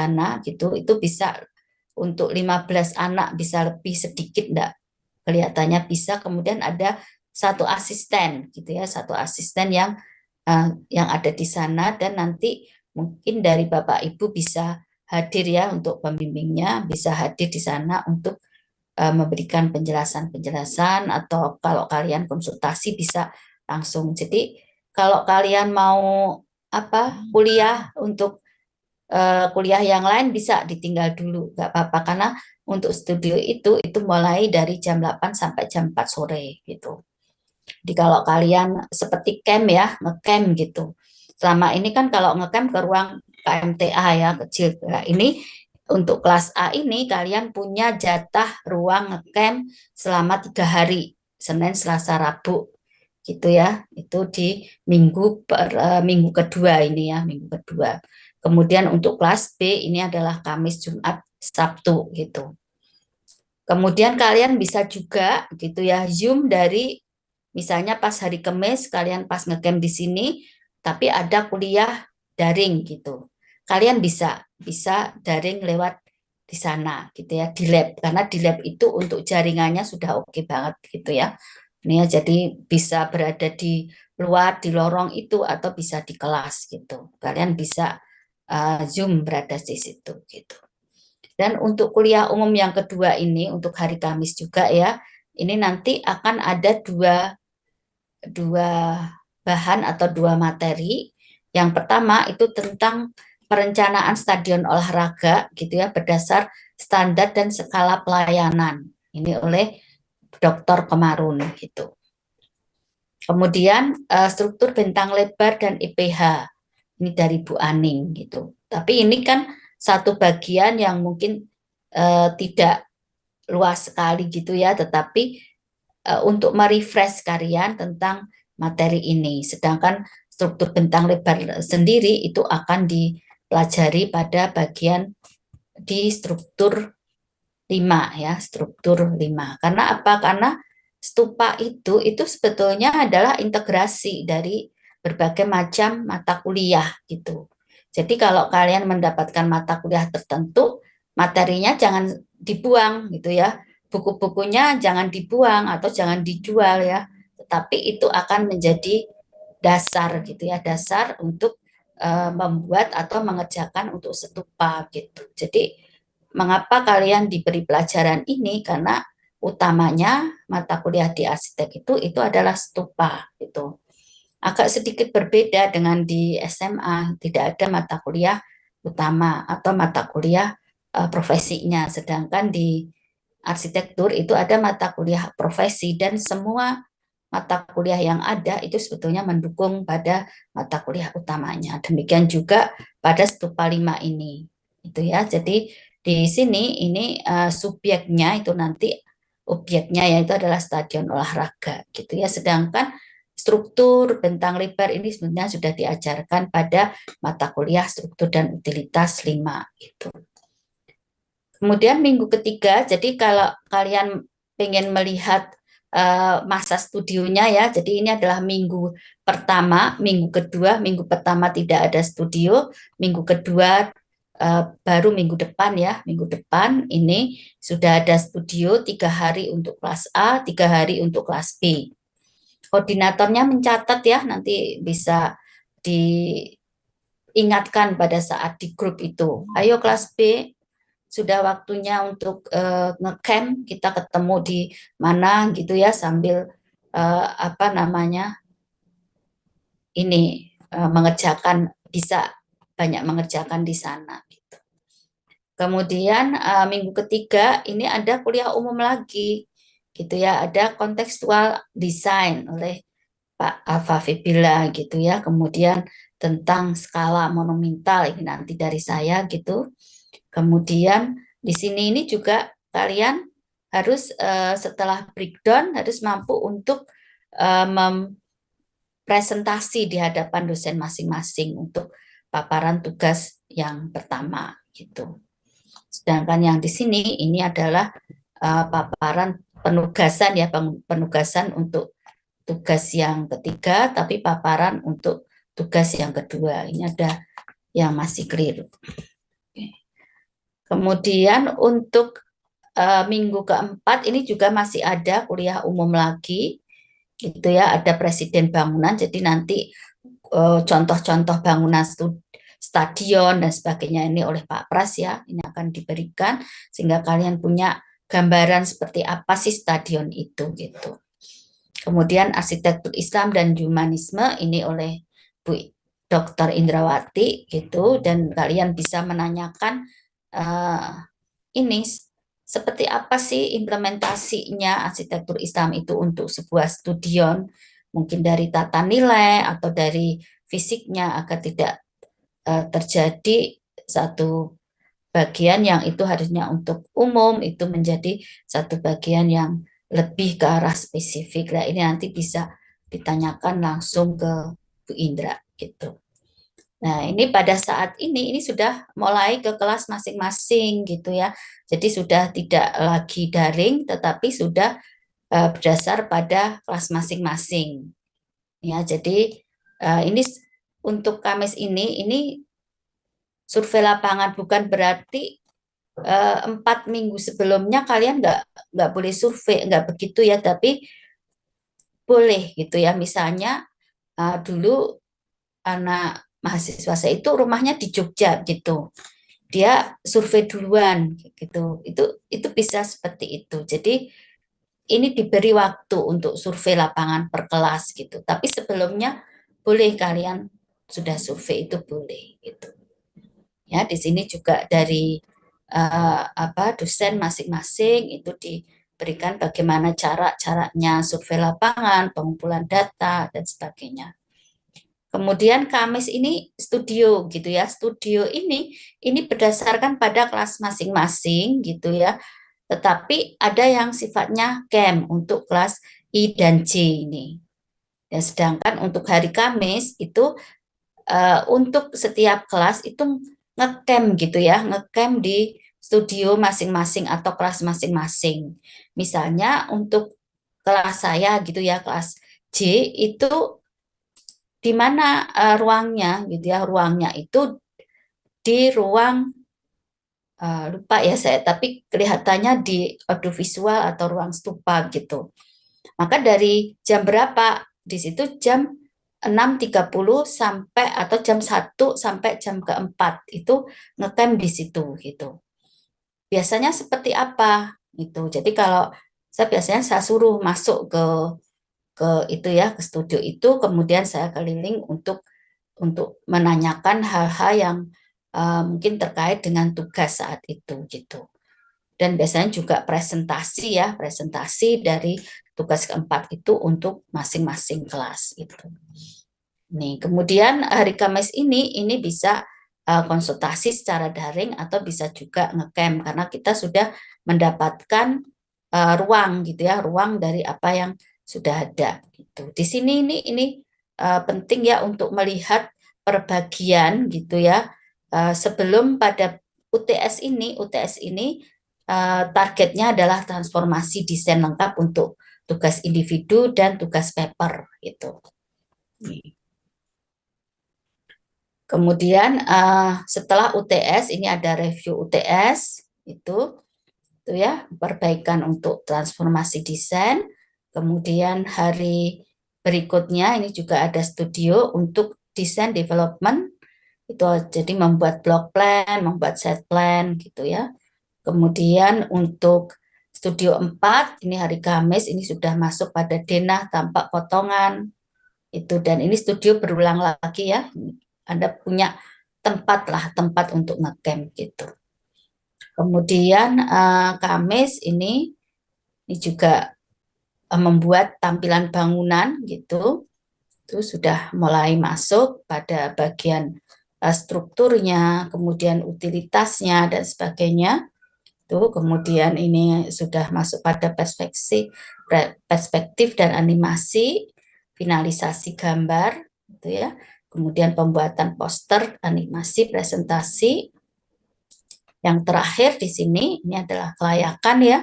sana gitu, itu bisa untuk 15 anak bisa lebih sedikit enggak? Kelihatannya bisa. Kemudian ada satu asisten gitu ya, satu asisten yang ada di sana, dan nanti mungkin dari Bapak Ibu bisa hadir ya untuk pembimbingnya, bisa hadir di sana untuk memberikan penjelasan-penjelasan, atau kalau kalian konsultasi bisa langsung. Jadi kalau kalian mau kuliah untuk kuliah yang lain bisa ditinggal dulu, nggak apa-apa, karena untuk studio itu mulai dari jam 8 sampai jam 4 sore gitu. Jadi kalau kalian seperti camp ya, ngecamp gitu. Selama ini kan kalau ngecamp ke ruang KMTA ya, kecil. Nah, ini untuk kelas A ini kalian punya jatah ruang ngecamp selama 3 hari, Senin, Selasa, Rabu gitu ya. Itu di minggu kedua ini ya, minggu kedua. Kemudian untuk kelas B ini adalah Kamis, Jumat, Sabtu gitu. Kemudian kalian bisa juga gitu ya Zoom dari, misalnya pas hari Kamis kalian pas ngecamp di sini, tapi ada kuliah daring gitu. Kalian bisa daring lewat di sana gitu ya, di lab, karena di lab itu untuk jaringannya sudah oke banget gitu ya. Ini ya, jadi bisa berada di luar di lorong itu atau bisa di kelas gitu. Kalian bisa Zoom berada di situ gitu. Dan untuk kuliah umum yang kedua ini untuk hari Kamis juga ya, ini nanti akan ada dua bahan atau dua materi. Yang pertama itu tentang perencanaan stadion olahraga gitu ya, berdasar standar dan skala pelayanan. Ini oleh Dr. Komarun gitu. Kemudian struktur bentang lebar dan IPH ini dari Bu Aning gitu. Tapi ini kan satu bagian yang mungkin tidak luas sekali gitu ya, tetapi untuk merefresh kalian tentang materi ini. Sedangkan struktur bentang lebar sendiri itu akan dipelajari pada bagian di struktur 5 ya, struktur 5. Karena apa? Karena stupa itu sebetulnya adalah integrasi dari berbagai macam mata kuliah gitu. Jadi kalau kalian mendapatkan mata kuliah tertentu, materinya jangan dibuang gitu ya. Buku-bukunya jangan dibuang atau jangan dijual ya. Tetapi itu akan menjadi dasar gitu ya, dasar untuk membuat atau mengerjakan untuk stupa gitu. Jadi mengapa kalian diberi pelajaran ini? Karena utamanya mata kuliah di arsitek itu adalah stupa gitu. Agak sedikit berbeda dengan di SMA, tidak ada mata kuliah utama atau mata kuliah profesinya. Sedangkan di arsitektur itu ada mata kuliah profesi, dan semua mata kuliah yang ada itu sebetulnya mendukung pada mata kuliah utamanya. Demikian juga pada stupa 5 ini. Itu ya. Jadi di sini ini subjeknya itu nanti, objeknya yaitu adalah stadion olahraga gitu ya. Sedangkan struktur bentang lebar ini sebenarnya sudah diajarkan pada mata kuliah struktur dan utilitas 5 gitu. Kemudian minggu ketiga, jadi kalau kalian pengen melihat masa studionya ya, jadi ini adalah minggu pertama, minggu kedua, minggu pertama tidak ada studio, minggu kedua baru minggu depan ya, minggu depan ini sudah ada studio 3 hari untuk kelas A, 3 hari untuk kelas B. Koordinatornya mencatat ya, nanti bisa diingatkan pada saat di grup itu. Ayo kelas B, sudah waktunya untuk ngecamp, kita ketemu di mana gitu ya, sambil ini mengerjakan, bisa banyak mengerjakan di sana gitu. Kemudian minggu ketiga ini ada kuliah umum lagi gitu ya, ada kontekstual desain oleh Pak Alfa Fibila gitu ya. Kemudian tentang skala monumental ini nanti dari saya gitu. Kemudian di sini ini juga kalian harus setelah breakdown harus mampu untuk presentasi di hadapan dosen masing-masing untuk paparan tugas yang pertama gitu. Sedangkan yang di sini ini adalah paparan penugasan ya, penugasan untuk tugas yang ketiga, tapi paparan untuk tugas yang kedua. Ini ada yang masih keliru. Kemudian untuk minggu keempat ini juga masih ada kuliah umum lagi, gitu ya. Ada presiden bangunan, jadi nanti contoh-contoh bangunan stadion dan sebagainya ini oleh Pak Pras ya, ini akan diberikan sehingga kalian punya gambaran seperti apa sih stadion itu gitu. Kemudian arsitektur Islam dan humanisme ini oleh Bu Dr. Indrawati gitu, dan kalian bisa menanyakan ini seperti apa sih implementasinya arsitektur Islam itu untuk sebuah studion, mungkin dari tata nilai atau dari fisiknya, agar tidak terjadi satu bagian yang itu harusnya untuk umum itu menjadi satu bagian yang lebih ke arah spesifik. Nah, ini nanti bisa ditanyakan langsung ke Bu Indra gitu. Nah, ini pada saat ini sudah mulai ke kelas masing-masing gitu ya. Jadi sudah tidak lagi daring, tetapi sudah berdasar pada kelas masing-masing. Ya, jadi ini untuk Kamis ini survei lapangan, bukan berarti 4 minggu sebelumnya kalian nggak boleh survei, nggak begitu ya. Tapi boleh gitu ya. Misalnya dulu anak mahasiswa saya itu rumahnya di Jogja gitu, dia survei duluan gitu, itu bisa seperti itu. Jadi ini diberi waktu untuk survei lapangan per kelas gitu, tapi sebelumnya boleh kalian sudah survei, itu boleh gitu ya. Di sini juga dari dosen masing-masing itu diberikan bagaimana caranya survei lapangan, pengumpulan data dan sebagainya. Kemudian Kamis ini studio gitu ya. Studio ini berdasarkan pada kelas masing-masing gitu ya. Tetapi ada yang sifatnya camp untuk kelas I dan J ini. Ya, sedangkan untuk hari Kamis itu untuk setiap kelas itu ngecamp gitu ya, ngecamp di studio masing-masing atau kelas masing-masing. Misalnya untuk kelas saya gitu ya, kelas J itu di mana ruangnya gitu ya, ruangnya itu di ruang lupa ya saya, tapi kelihatannya di audiovisual atau ruang stupa gitu. Maka dari jam berapa di situ, jam 6.30 sampai atau jam 1 sampai jam keempat itu ngetem di situ gitu. Biasanya seperti apa gitu. Jadi kalau saya suruh masuk ke itu ya, ke studio itu, kemudian saya keliling untuk menanyakan hal-hal yang mungkin terkait dengan tugas saat itu gitu. Dan biasanya juga presentasi ya, presentasi dari tugas keempat itu untuk masing-masing kelas itu. Nih, kemudian hari Kamis ini bisa konsultasi secara daring atau bisa juga ngecamp karena kita sudah mendapatkan ruang gitu ya, ruang dari apa yang sudah ada gitu. Di sini ini penting ya untuk melihat perbagian gitu ya. Sebelum pada UTS ini targetnya adalah transformasi desain lengkap untuk tugas individu dan tugas paper gitu. Kemudian setelah UTS ini ada review UTS itu ya, perbaikan untuk transformasi desain. Kemudian hari berikutnya ini juga ada studio untuk desain development itu, jadi membuat block plan, membuat set plan gitu ya. Kemudian untuk studio 4 ini hari Kamis ini sudah masuk pada denah tampak potongan itu, dan ini studio berulang lagi ya. Anda punya tempat untuk ngecamp gitu. Kemudian Kamis ini juga membuat tampilan bangunan gitu. Itu sudah mulai masuk pada bagian strukturnya, kemudian utilitasnya dan sebagainya. Tuh, kemudian ini sudah masuk pada perspektif dan animasi, finalisasi gambar gitu ya. Kemudian pembuatan poster, animasi, presentasi. Yang terakhir di sini ini adalah kelayakan ya.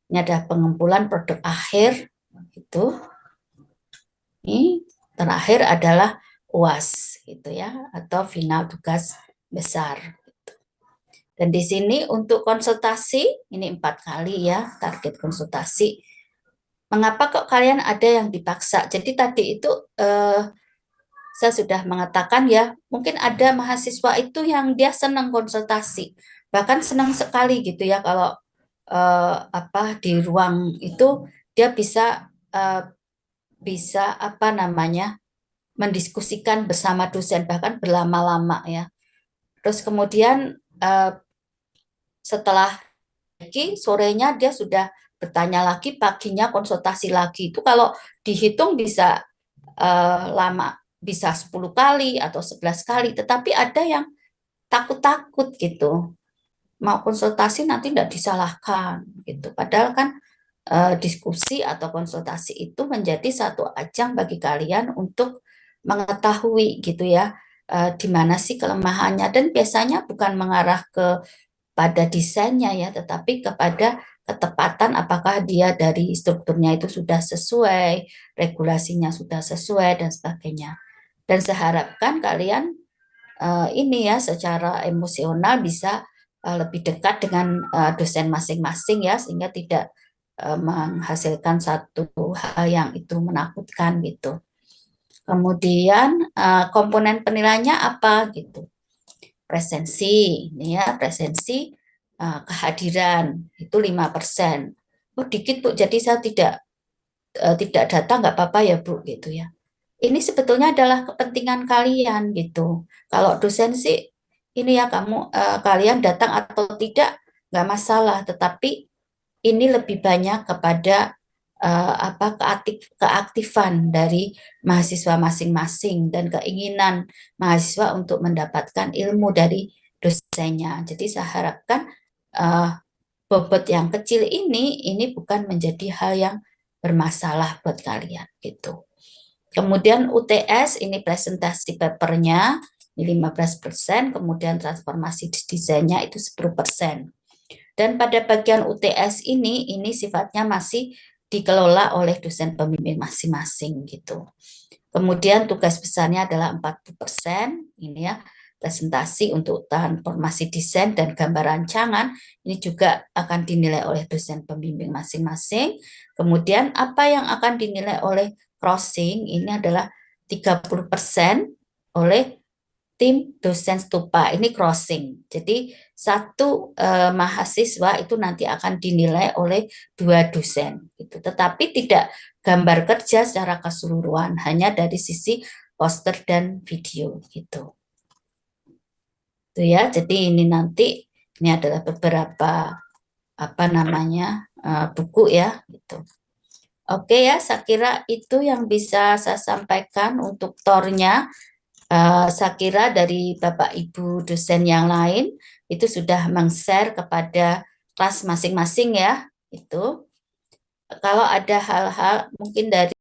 Ini adalah pengumpulan produk akhir gitu. Ini terakhir adalah UAS gitu ya, atau final tugas besar. Dan di sini untuk konsultasi, ini 4 kali ya target konsultasi. Mengapa kok kalian ada yang dipaksa? Jadi tadi itu saya sudah mengatakan ya, mungkin ada mahasiswa itu yang dia senang konsultasi, bahkan senang sekali gitu ya kalau di ruang itu dia bisa apa namanya mendiskusikan bersama dosen bahkan berlama-lama ya. Terus kemudian setelah pagi, sorenya dia sudah bertanya lagi, paginya konsultasi lagi. Itu kalau dihitung bisa lama, bisa 10 kali atau 11 kali. Tetapi ada yang takut-takut gitu. Mau konsultasi nanti tidak disalahkan gitu. Padahal kan diskusi atau konsultasi itu menjadi satu ajang bagi kalian untuk mengetahui gitu ya, di mana sih kelemahannya, dan biasanya bukan mengarah pada desainnya ya, tetapi kepada ketepatan apakah dia dari strukturnya itu sudah sesuai, regulasinya sudah sesuai dan sebagainya. Dan saya harapkan kalian ini ya secara emosional bisa lebih dekat dengan dosen masing-masing ya, sehingga tidak menghasilkan satu hal yang itu menakutkan gitu. Kemudian komponen penilaiannya apa gitu? Presensi, ini ya presensi, kehadiran itu 5%. Oh dikit Bu, jadi saya tidak datang nggak apa-apa ya Bu gitu ya. Ini sebetulnya adalah kepentingan kalian gitu. Kalau dosen sih ini ya kalian datang atau tidak nggak masalah, tetapi ini lebih banyak kepada keaktifan dari mahasiswa masing-masing dan keinginan mahasiswa untuk mendapatkan ilmu dari dosennya. Jadi saya harapkan bobot yang kecil ini bukan menjadi hal yang bermasalah buat kalian gitu. Kemudian UTS ini presentasi papernya 15%, kemudian transformasi desainnya itu 10%. Dan pada bagian UTS ini sifatnya masih dikelola oleh dosen pembimbing masing-masing gitu. Kemudian tugas besarnya adalah 40%, ini ya, presentasi untuk transformasi desain dan gambar rancangan, ini juga akan dinilai oleh dosen pembimbing masing-masing. Kemudian apa yang akan dinilai oleh crossing, ini adalah 30% oleh tim dosen stupa, ini crossing. Jadi satu mahasiswa itu nanti akan dinilai oleh 2 dosen gitu. Tetapi tidak gambar kerja secara keseluruhan, hanya dari sisi poster dan video gitu. Itu ya. Jadi ini nanti ini adalah beberapa buku ya gitu. Oke ya, saya kira itu yang bisa saya sampaikan untuk tornya. Saya kira dari Bapak Ibu dosen yang lain itu sudah meng-share kepada kelas masing-masing ya. Itu kalau ada hal-hal mungkin dari